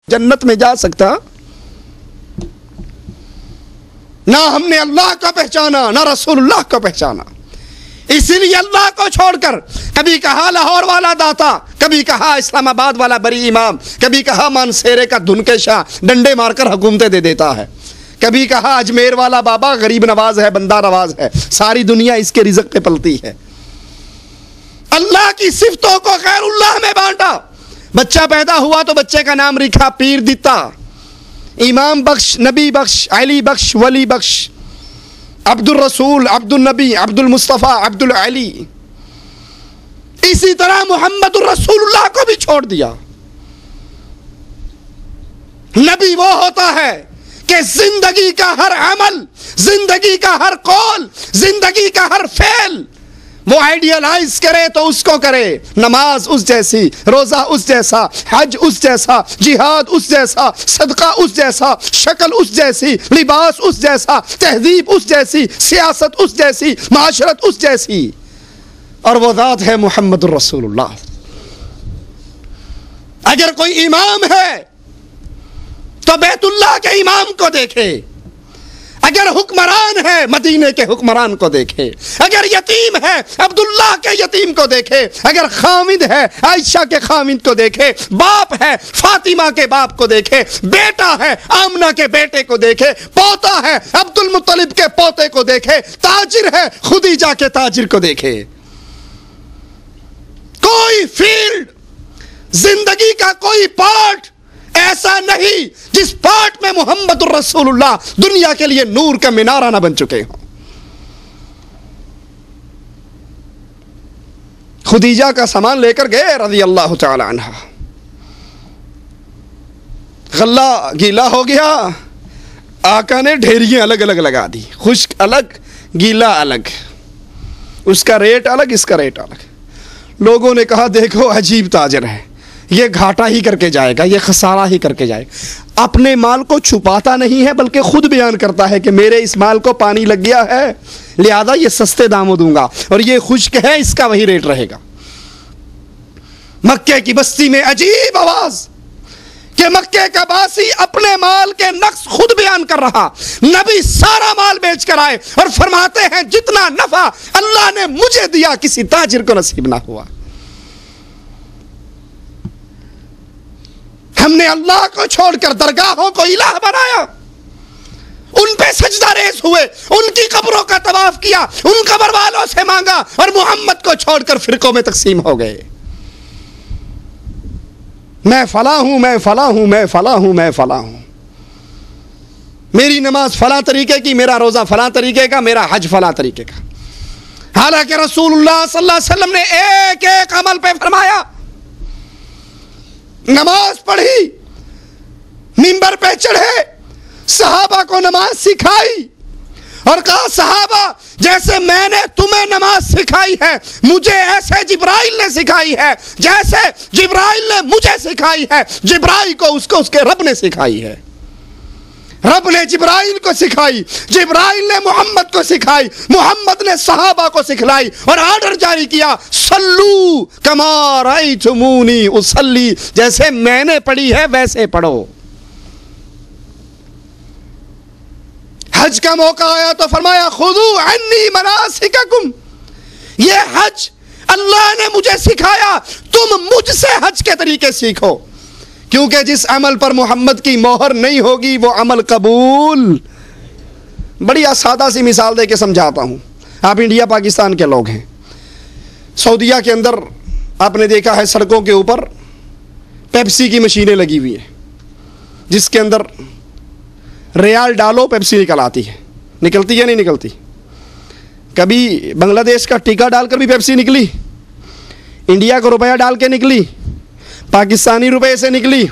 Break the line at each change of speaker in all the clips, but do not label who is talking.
जन्नत में जा सकता, ना हमने अल्लाह को पहचाना ना रसूलुल्लाह को पहचाना। इसीलिए अल्लाह को छोड़कर कभी कहा लाहौर वाला दाता, कभी कहा इस्लामाबाद वाला बरी इमाम, कभी कहा मानसेरे का धुनके शाह डंडे मारकर हुकूमतें दे देता है, कभी कहा अजमेर वाला बाबा गरीब नवाज है, बंदा नवाज है। सारी दुनिया इसके रिज़्क़ पे पलती है। अल्लाह की सिफतों को गैरुल्लाह में बांटा। बच्चा पैदा हुआ तो बच्चे का नाम लिखा पीर दिता, इमाम बख्श, नबी बख्श, अली बख्श, वली बख्श, अब्दुल रसूल, अब्दुल नबी, अब्दुल मुस्तफ़ा, अब्दुल अली। इसी तरह मोहम्मदुर रसूलुल्लाह को भी छोड़ दिया। नबी वो होता है कि जिंदगी का हर अमल, जिंदगी का हर कौल, जिंदगी का हर फेल वो आइडियलाइज करे तो उसको करे। नमाज उस जैसी, रोजा उस जैसा, हज उस जैसा, जिहाद उस जैसा, सदका उस जैसा, शक्ल उस जैसी, लिबास उस जैसा, तहजीब उस जैसी, सियासत उस जैसी, माशरत उस जैसी। और वो ज़ात है मुहम्मदुर रसूलुल्लाह। अगर कोई इमाम है तो बैतुल्लाह के इमाम को देखे, अगर हुक्मरान है मदीने के हुक्मरान को देखे, अगर यतीम है अब्दुल्लाह के यतीम को देखे, अगर खामिद है आयशा के खामिद को देखे, बाप है फातिमा के बाप को देखे, बेटा है आमना के बेटे को देखे, पोता है अब्दुल मुत्तलिब के पोते को देखे, ताजिर है खुदीजा के ताजिर को देखे। कोई फील्ड, जिंदगी का कोई पार्ट ऐसा नहीं जिस पार्ट में मोहम्मदुर रसूलुल्लाह दुनिया के लिए नूर का मीनारा ना बन चुके हों। खुदीजा का सामान लेकर गए रज़ी अल्लाह तआला अन्हा, गल्ला गीला हो गया, आका ने ढेरियां अलग अलग लगा दी, खुश्क अलग गीला अलग, उसका रेट अलग इसका रेट अलग। लोगों ने कहा देखो अजीब ताजर है, ये घाटा ही करके जाएगा, ये खसारा ही करके जाएगा। अपने माल को छुपाता नहीं है बल्कि खुद बयान करता है कि मेरे इस माल को पानी लग गया है, लिहाजा ये सस्ते दामों दूंगा, और ये खुश्क है इसका वही रेट रहेगा। मक्के की बस्ती में अजीब आवाज कि मक्के का बासी अपने माल के नक्स खुद बयान कर रहा। नबी सारा माल बेच कर आए और फरमाते हैं जितना नफा अल्लाह ने मुझे दिया किसी ताजिर को नसीब ना हुआ। हमने अल्लाह को छोड़कर दरगाहों को इलाह बनाया, उन पे सजदा रेज़ हुए, उनकी कब्रों का तवाफ किया, उन कब्र वालों से मांगा, और मोहम्मद को छोड़कर फिरकों में तकसीम हो गए। मैं फला हूं, मैं फला हूं, मैं फला हूं, मैं फला हूं, मेरी नमाज फला तरीके की, मेरा रोजा फला तरीके का, मेरा हज फला तरीके का। हालांकि रसूलुल्लाह सल्लल्लाहु अलैहि वसल्लम ने एक एक अमल पे फरमाया। नमाज पढ़ी, मिंबर पे चढ़े, सहाबा को नमाज सिखाई और कहा सहाबा जैसे मैंने तुम्हें नमाज सिखाई है, मुझे ऐसे जिब्राइल ने सिखाई है, जैसे जिब्राइल ने मुझे सिखाई है। जिब्राइल को उसको उसके रब ने सिखाई है, रब ने जिब्राइल को सिखाई, जिब्राइल ने मोहम्मद को सिखाई, मोहम्मद ने सहाबा को सिखलाई और ऑर्डर जारी किया सल्लू कमा रअयतुमूनी उसल्ली, जैसे मैंने पढ़ी है वैसे पढ़ो। हज का मौका आया तो फरमाया खुदू अन्नी मनासिककुम, ये हज अल्लाह ने मुझे सिखाया, तुम मुझसे हज के तरीके सीखो, क्योंकि जिस अमल पर मोहम्मद की मोहर नहीं होगी वो अमल कबूल। बड़ी सादा सी मिसाल दे के समझाता हूँ। आप इंडिया पाकिस्तान के लोग हैं, सऊदीया के अंदर आपने देखा है सड़कों के ऊपर पेप्सी की मशीनें लगी हुई है, जिसके अंदर रियाल डालो पेप्सी निकल आती है। निकलती है नहीं निकलती? कभी बांग्लादेश का टीका डालकर भी पेप्सी निकली, इंडिया का रुपया डाल के निकली, पाकिस्तानी रुपए से निकली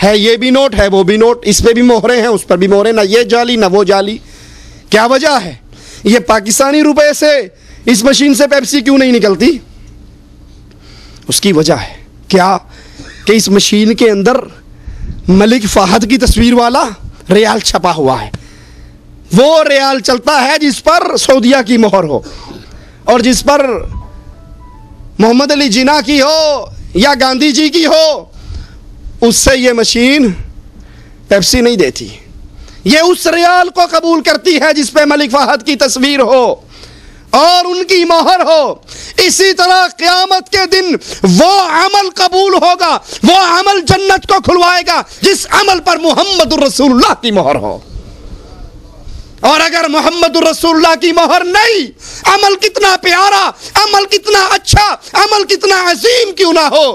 है, ये भी नोट है वो भी नोट, इस पे भी मोहरे हैं उस पर भी मोहरे, ना ये जाली ना वो जाली। क्या वजह है? ये पाकिस्तानी रुपए से इस मशीन से पेप्सी क्यों नहीं निकलती? उसकी वजह है क्या कि इस मशीन के अंदर मलिक फहद की तस्वीर वाला रियाल छपा हुआ है। वो रियाल चलता है जिस पर सऊदीया की मोहर हो, और जिस पर मोहम्मद अली जिन्ना की हो या गांधी जी की हो, उससे ये मशीन पेप्सी नहीं देती, ये उस रियाल को कबूल करती है जिस पे मलिक फहद की तस्वीर हो और उनकी मोहर हो। इसी तरह क़यामत के दिन वो अमल कबूल होगा, वो अमल जन्नत को खुलवाएगा जिस अमल पर मुहम्मदुर रसूलुल्लाह की मोहर हो। और अगर मुहम्मदुर रसूलुल्लाह की मोहर नहीं, अमल कितना प्यारा, अमल कितना अच्छा, अमल कितना अजीम क्यों ना हो,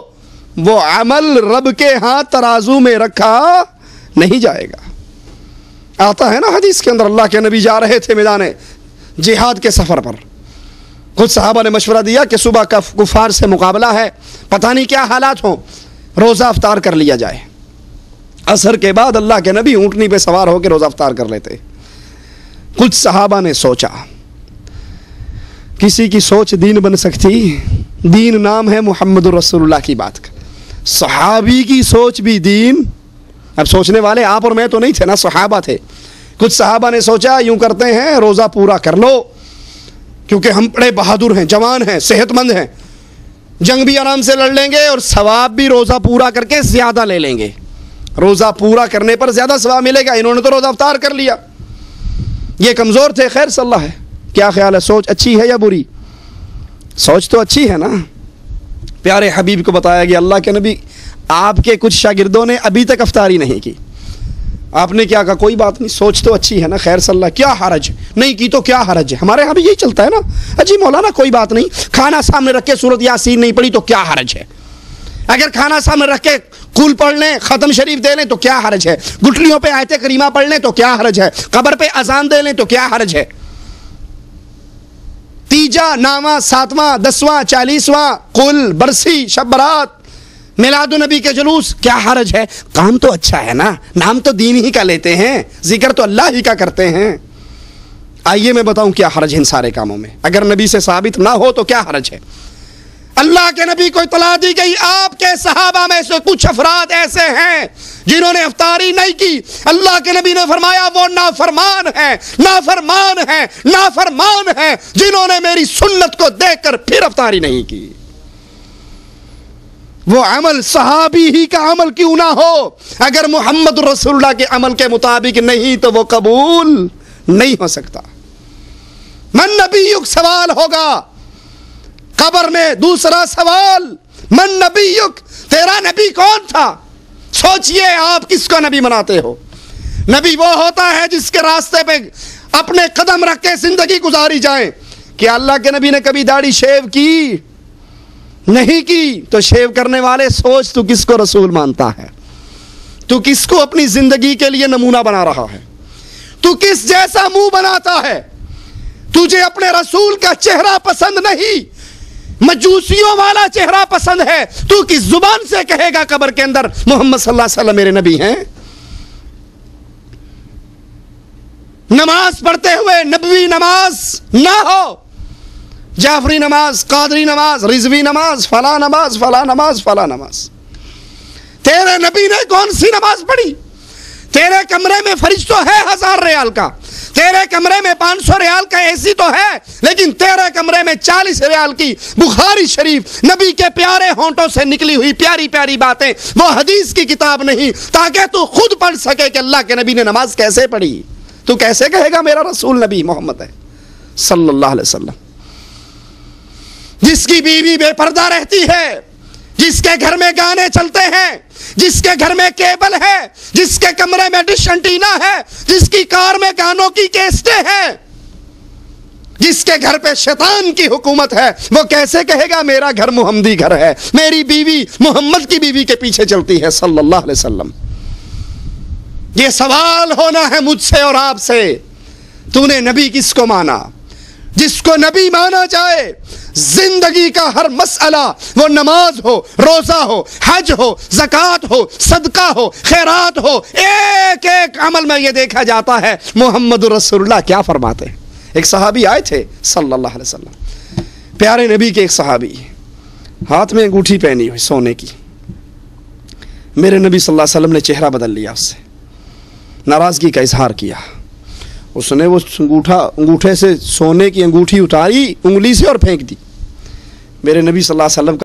वो अमल रब के हाथ तराजू में रखा नहीं जाएगा। आता है ना हदीस के अंदर, अल्लाह के नबी जा रहे थे मैदान जिहाद के सफर पर। कुछ सहाबा ने मशवरा दिया कि सुबह का कुफार से मुकाबला है, पता नहीं क्या हालात हों, रोज़ा अफ्तार कर लिया जाए। असर के बाद अल्लाह के नबी ऊँटनी पे सवार होकर रोज़ा अफ्तार कर लेते। कुछ सहाबा ने सोचा, किसी की सोच दीन बन सकती, दीन नाम है मुहम्मदुर रसूलुल्लाह की बात का, सहाबी की सोच भी दीन। अब सोचने वाले आप और मैं तो नहीं थे ना, सहाबा थे। कुछ सहाबा ने सोचा यूं करते हैं रोज़ा पूरा कर लो, क्योंकि हम बड़े बहादुर हैं, जवान हैं, सेहतमंद हैं, जंग भी आराम से लड़ लेंगे और सवाब भी रोज़ा पूरा करके ज़्यादा ले लेंगे। रोज़ा पूरा करने पर ज़्यादा सवाब मिलेगा। इन्होंने तो रोज़ा अफ्तार कर लिया, ये कमज़ोर थे। खैर सल्लाह है, क्या ख्याल है, सोच अच्छी है या बुरी? सोच तो अच्छी है ना। प्यारे हबीब को बताया गया, अल्लाह के नबी आपके कुछ शागिर्दों ने अभी तक अफ्तारी नहीं की, आपने क्या कहा, कोई बात नहीं, सोच तो अच्छी है ना, खैर सल्लाह, क्या हरज, नहीं की तो क्या हरज है। हमारे यहाँ भी यही चलता है ना, अजी मौलाना कोई बात नहीं, खाना सामने रख के सूरत यासीन नहीं पढ़ी तो क्या हरज है, अगर खाना सामने रख के कुल पढ़ लें, ख़त्म शरीफ दे लें तो क्या हरज है, गुठलियों पे आयत करीमा पढ़ लें तो क्या हरज है, कब्र पे अजान दे लें तो क्या हरज है, तीजा, नामा, सातवां, 10वां, 40वां, कुल, बरसी, शब बरात, मिलादुन नबी के जुलूस, क्या हरज है। काम तो अच्छा है ना, नाम तो दीन ही का लेते हैं, जिक्र तो अल्लाह ही का करते हैं। आइए मैं बताऊं क्या हरज है इन सारे कामों में, अगर नबी से साबित ना हो तो क्या हरज है। अल्लाह के नबी को इतला दी गई, आपके सहाबा में से कुछ अफराद ऐसे हैं जिन्होंने अफ्तारी नहीं की। अल्लाह के नबी ने फरमाया वो नाफरमान है, नाफरमान है, नाफरमान है जिन्होंने मेरी सुन्नत को देखकर फिर अफ्तारी नहीं की। वो अमल सहाबी ही का अमल क्यों ना हो, अगर मोहम्मद रसूलुल्लाह के अमल के मुताबिक नहीं तो वो कबूल नहीं हो सकता। मन नबीयुक सवाल होगा कब्र में। दूसरा सवाल, मन नबीयुक, तेरा नबी कौन था। सोचिए आप किसको नबी बनाते हो। नबी वो होता है जिसके रास्ते पे अपने कदम रख के जिंदगी गुजारी जाए। क्या अल्लाह के नबी ने कभी दाढ़ी शेव की? नहीं की। तो शेव करने वाले सोच, तू किसको रसूल मानता है, तू किसको अपनी जिंदगी के लिए नमूना बना रहा है, तू किस जैसा मुंह बनाता है। तुझे अपने रसूल का चेहरा पसंद नहीं, मजूसियों वाला चेहरा पसंद है। तू किस जुबान से कहेगा कब्र के अंदर मोहम्मद सल्लल्लाहु अलैहि वसल्लम मेरे नबी हैं। नमाज पढ़ते हुए नबवी नमाज ना हो, जाफरी नमाज, कादरी नमाज, रिजवी नमाज, फला नमाज, फला नमाज, फला नमाज। तेरे नबी ने कौन सी नमाज पढ़ी? तेरे कमरे में फ्रिज तो है 1000 रियाल का, तेरे कमरे में 500 रियाल का एसी तो है, लेकिन तेरे कमरे में 40 रियाल की बुखारी शरीफ, नबी के प्यारे होंठों से निकली हुई प्यारी प्यारी बातें, वो हदीस की किताब नहीं, ताकि तू खुद पढ़ सके कि अल्लाह के नबी ने नमाज कैसे पढ़ी। तू कैसे कहेगा मेरा रसूल नबी मोहम्मद है सल्लल्लाहु अलैहि वसल्लम। जिसकी बीवी बेपर्दा रहती है, जिसके घर में गाने चलते हैं, जिसके घर में केबल है, जिसके कमरे में डिश एंटीना है, जिसकी कार में गानों की कैसेटें हैं, जिसके घर पे शैतान की हुकूमत है, वो कैसे कहेगा मेरा घर मुहम्मदी घर है, मेरी बीवी मोहम्मद की बीवी के पीछे चलती है सल्लल्लाहु अलैहि वसल्लम। ये सवाल होना है मुझसे और आपसे, तूने नबी किसको माना? जिसको नबी माना जाए, जिंदगी का हर मसला, वो नमाज हो, रोजा हो, हज हो, ज़कात हो, सदका हो, खैरात हो, एक एक अमल में ये देखा जाता है मोहम्मद रसूलुल्लाह क्या फरमाते हैं। एक सहाबी आए थे सल्लल्लाहु अलैहि वसल्लम, प्यारे नबी के एक सहाबी, हाथ में अंगूठी पहनी हुई सोने की। मेरे नबी सल्लल्लाहु अलैहि वसल्लम ने चेहरा बदल लिया, उससे नाराजगी का इजहार किया। उसने वो अंगूठे से सोने की अंगूठी उतारी उंगली से और फेंक दी। मेरे नबी सल्लल्लाहु अलैहि वसल्लम